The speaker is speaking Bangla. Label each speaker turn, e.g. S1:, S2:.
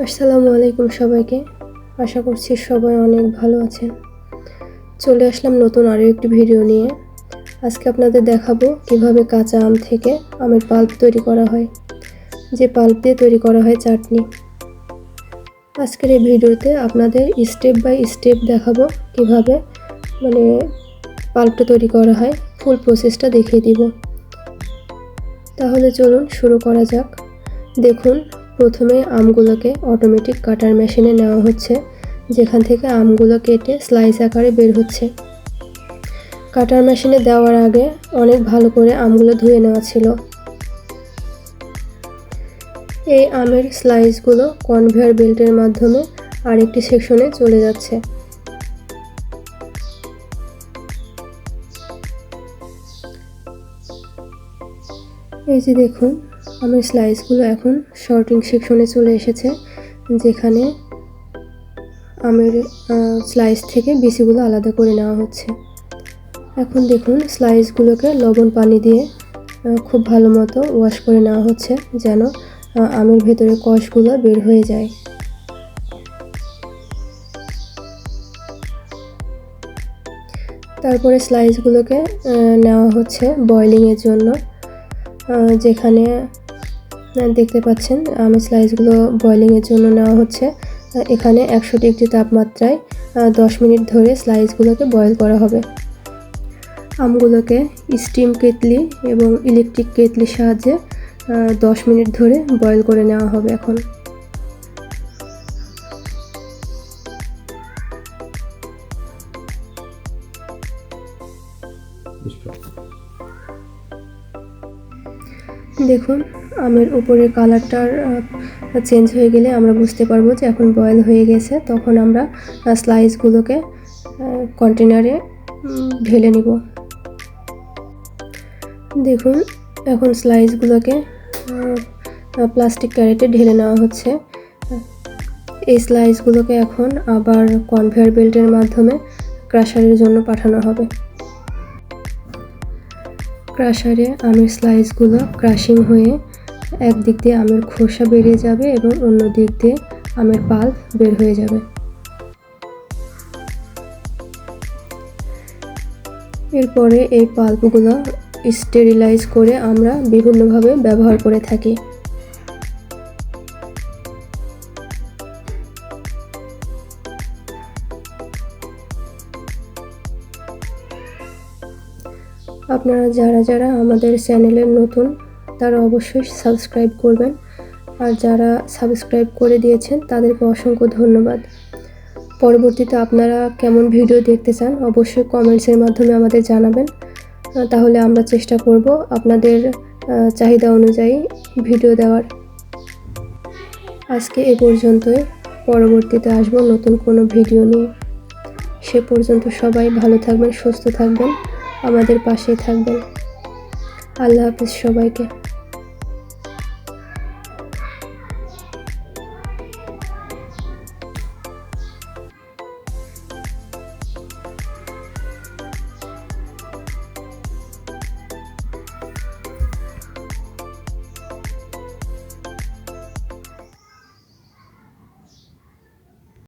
S1: আসসালামু আলাইকুম সবাইকে। আশা করছি সবাই অনেক ভালো আছেন। চলে আসলাম নতুন আরও একটি ভিডিও নিয়ে। আজকে আপনাদের দেখাবো কিভাবে কাঁচা আম থেকে আমের পাল্প তৈরি করা হয়, যে পাল্প দিয়ে তৈরি করা হয় চাটনি। আজকের এই ভিডিওতে আপনাদের স্টেপ বাই স্টেপ দেখাবো কিভাবে পাল্পটা তৈরি করা হয়, ফুল প্রসেসটা দেখিয়ে দিব। তাহলে চলুন শুরু করা যাক। দেখুন, প্রথমে আমগুলোকে অটোমেটিক কাটার মেশিনে নেওয়া হচ্ছে, যেখান থেকে আমগুলো কেটে স্লাইস আকারে বের হচ্ছে। কাটার মেশিনে দেওয়ার আগে অনেক ভালো করে আমগুলো ধুয়ে নেওয়া ছিল। এই আমের স্লাইসগুলো কনভেয়ার বেল্টের মাধ্যমে আরেকটি সেকশনে চলে যাচ্ছে। এই যে দেখুন, আমের স্লাইসগুলো এখন শর্টিং সেকশনে চলে এসেছে, যেখানে আমের স্লাইস থেকে বিচিগুলো আলাদা করে নেওয়া হচ্ছে। এখন দেখুন, স্লাইসগুলোকে লবণ পানি দিয়ে খুব ভালো মতো ওয়াশ করে নেওয়া হচ্ছে, যেন আমের ভেতরে কষগুলো বের হয়ে যায়। তারপরে স্লাইসগুলোকে নেওয়া হচ্ছে বয়লিংয়ের জন্য, যেখানে দেখতে পাচ্ছেন আমের স্লাইসগুলো বয়লিংয়ের জন্য নেওয়া হচ্ছে। এখানে 100 ডিগ্রি তাপমাত্রায় 10 মিনিট ধরে স্লাইসগুলোকে বয়েল করা হবে। আমগুলোকে স্টিম কেটলি এবং ইলেকট্রিক কেটলির সাহায্যে 10 মিনিট ধরে বয়েল করে নেওয়া হবে। এখন দেখুন, আমের উপরের কালারটার চেঞ্জ হয়ে গেলে আমরা বুঝতে পারবো যে এখন বয়েল হয়ে গেছে। তখন আমরা স্লাইসগুলোকে কন্টেনারে ঢেলে নিব। দেখুন, এখন স্লাইসগুলোকে প্লাস্টিক ক্যারেটে ঢেলে নেওয়া হচ্ছে। এই স্লাইসগুলোকে এখন আবার কনভেয়ার বেল্টের মাধ্যমে ক্রাশারের জন্য পাঠানো হবে। ক্রাশারে আমের স্লাইসগুলো ক্রাশিং হয়ে একদিক দিয়ে আমের খোসা বেরিয়ে যাবে এবং অন্য দিক দিয়ে আমের পাল্প বের হয়ে যাবে। এরপরে এই পাল্পগুলো স্টেরিলাইজ করে আমরা বিভিন্নভাবে ব্যবহার করে থাকি। আপনারা যারা আমাদের চ্যানেলের নতুন, তারা অবশ্যই সাবস্ক্রাইব করবেন, আর যারা সাবস্ক্রাইব করে দিয়েছেন তাদেরকে অসংখ্য ধন্যবাদ। পরবর্তীতে আপনারা কেমন ভিডিও দেখতে চান অবশ্যই কমেন্টসের মাধ্যমে আমাদের জানাবেন, তাহলে আমরা চেষ্টা করব আপনাদের চাহিদা অনুযায়ী ভিডিও দেওয়ার। আজকে এ পর্যন্তই, পরবর্তীতে আসব নতুন কোনো ভিডিও নিয়ে। সে পর্যন্ত সবাই ভালো থাকবেন, সুস্থ থাকবেন, আমাদের পাশেই থাকবেন। আল্লাহ হাফেজ সবাইকে।